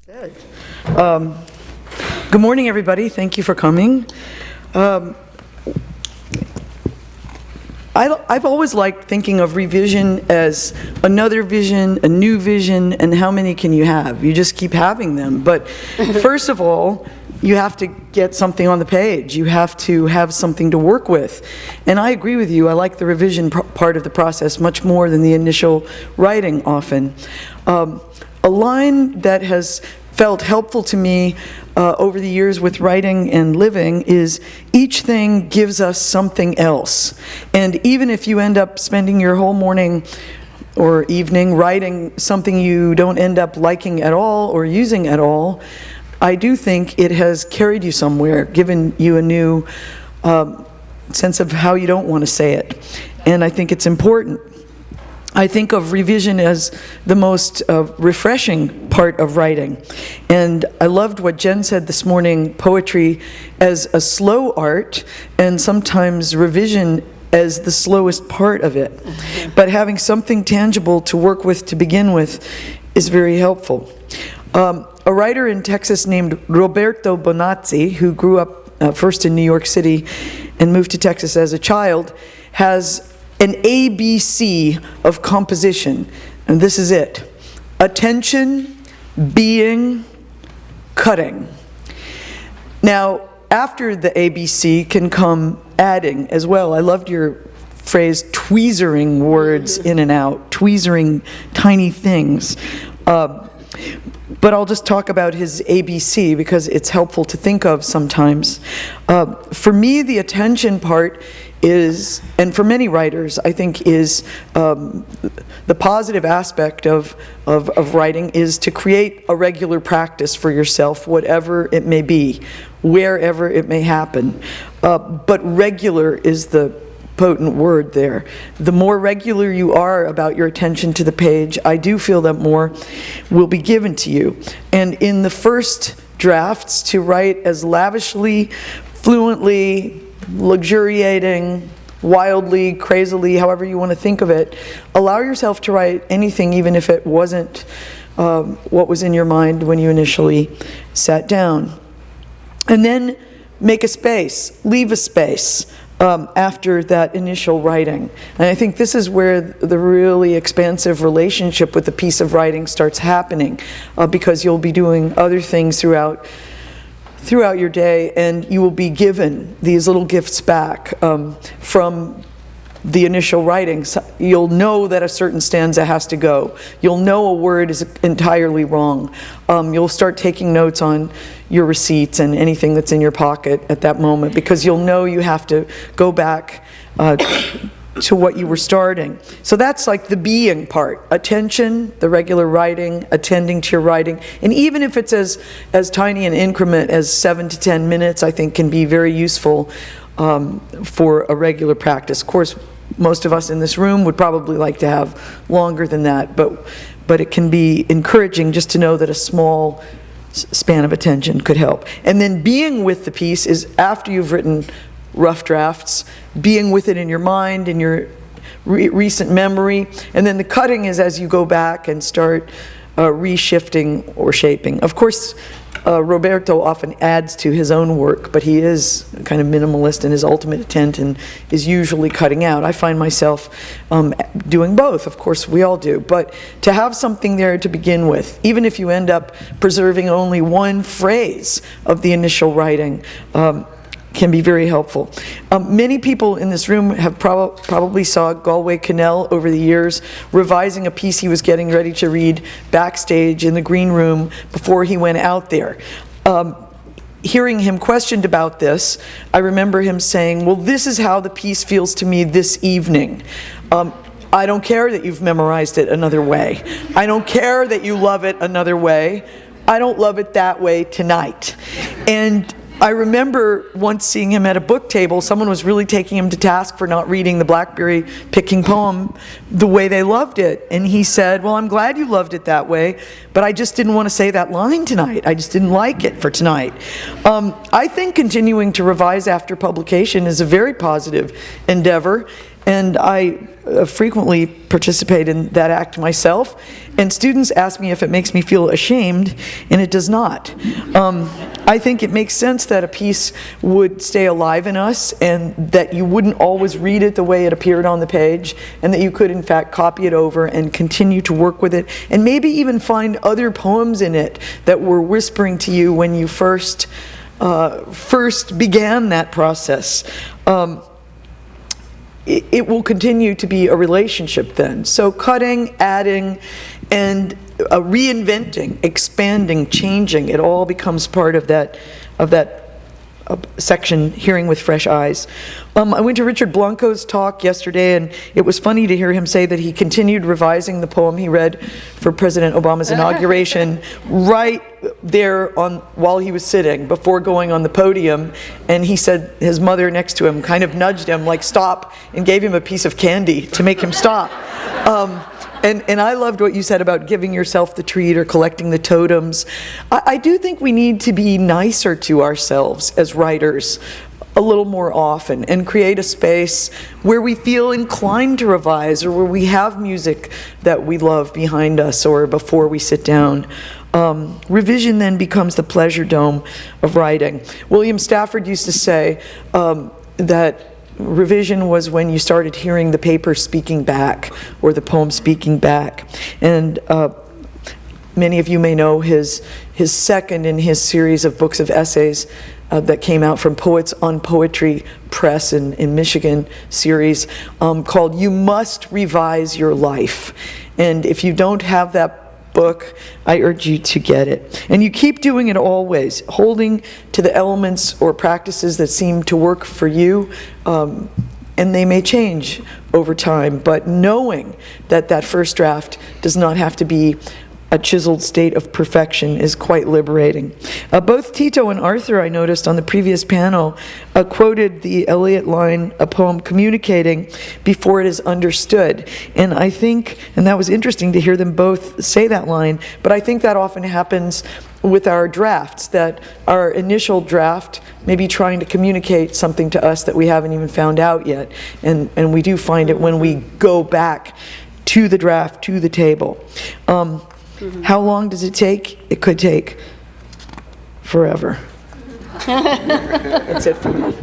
Good. Good morning, everybody. Thank you for coming. I've always liked thinking of revision as another vision, a new vision, and how many can you have? You just keep having them. But first of all, you have to get something on the page. You have to have something to work with. And I agree with you. I like the revision part of the process much more than the initial writing often. A line that has felt helpful to me over the years with writing and living is, each thing gives us something else. And even if you end up spending your whole morning or evening writing something you don't end up liking at all or using at all, I do think it has carried you somewhere, given you a new sense of how you don't want to say it. And I think it's important. I think of revision as the most refreshing part of writing. And I loved what Jen said this morning, poetry as a slow art, and sometimes revision as the slowest part of it. Mm-hmm. But having something tangible to work with to begin with is very helpful. A writer in Texas named Roberto Bonazzi, who grew up first in New York City and moved to Texas as a child, has an ABC of composition, and this is it: attention, being, cutting. Now, after the ABC can come adding as well. I loved your phrase, tweezering words in and out, tweezering tiny things. But I'll just talk about his ABC because it's helpful to think of sometimes. For me, the attention part is, and for many writers, I think is the positive aspect of writing is to create a regular practice for yourself, whatever it may be, wherever it may happen. But regular is the potent word there. The more regular you are about your attention to the page, I do feel that more will be given to you. And in the first drafts, to write as lavishly, fluently, luxuriating, wildly, crazily, however you want to think of it, allow yourself to write anything, even if it wasn't what was in your mind when you initially sat down. And then make a space, leave a space after that initial writing. And I think this is where the really expansive relationship with the piece of writing starts happening, because you'll be doing other things throughout your day, and you will be given these little gifts back from the initial writing. So you'll know that a certain stanza has to go. You'll know a word is entirely wrong. You'll start taking notes on your receipts and anything that's in your pocket at that moment, because you'll know you have to go back to what you were starting. So that's like the being part. Attention, the regular writing, attending to your writing. And even if it's as tiny an increment as 7 to 10 minutes, I think can be very useful for a regular practice. Of course, most of us in this room would probably like to have longer than that, but it can be encouraging just to know that a small span of attention could help. And then being with the piece is after you've written rough drafts, being with it in your mind, in your recent memory, and then the cutting is as you go back and start reshifting or shaping. Of course, Roberto often adds to his own work, but he is kind of minimalist in his ultimate intent and is usually cutting out. I find myself doing both. Of course, we all do. But to have something there to begin with, even if you end up preserving only one phrase of the initial writing, can be very helpful. Many people in this room have probably saw Galway Kinnell over the years revising a piece he was getting ready to read backstage in the green room before he went out there. Hearing him questioned about this, I remember him saying, well, this is how the piece feels to me this evening. I don't care that you've memorized it another way. I don't care that you love it another way. I don't love it that way tonight. And I remember once seeing him at a book table. Someone was really taking him to task for not reading the blackberry picking poem the way they loved it. And he said, well, I'm glad you loved it that way, but I just didn't want to say that line tonight. I just didn't like it for tonight. I think continuing to revise after publication is a very positive endeavor. And I frequently participate in that act myself, and students ask me if it makes me feel ashamed, and it does not. I think it makes sense that a piece would stay alive in us, and that you wouldn't always read it the way it appeared on the page, and that you could in fact copy it over and continue to work with it, and maybe even find other poems in it that were whispering to you when you first began that process. It will continue to be a relationship then. So cutting, adding, and reinventing, expanding, changing, it all becomes part of that section, Hearing with Fresh Eyes. I went to Richard Blanco's talk yesterday, and it was funny to hear him say that he continued revising the poem he read for President Obama's inauguration right there while he was sitting, before going on the podium. And he said his mother next to him kind of nudged him, like, stop, and gave him a piece of candy to make him stop. And I loved what you said about giving yourself the treat or collecting the totems. I do think we need to be nicer to ourselves as writers a little more often, and create a space where we feel inclined to revise, or where we have music that we love behind us or before we sit down. Revision then becomes the pleasure dome of writing. William Stafford used to say that revision was when you started hearing the paper speaking back, or the poem speaking back. And many of you may know his second in his series of books of essays that came out from Poets on Poetry Press in Michigan series, called You Must Revise Your Life. And if you don't have that book, I urge you to get it. And you keep doing it always, holding to the elements or practices that seem to work for you, and they may change over time, but knowing that that first draft does not have to be a chiseled state of perfection is quite liberating. Both Tito and Arthur, I noticed on the previous panel, quoted the Eliot line, a poem communicating before it is understood. And I think, and that was interesting to hear them both say that line, but I think that often happens with our drafts, that our initial draft may be trying to communicate something to us that we haven't even found out yet. And we do find it when we go back to the draft, to the table. How long does it take? It could take forever. That's it for me.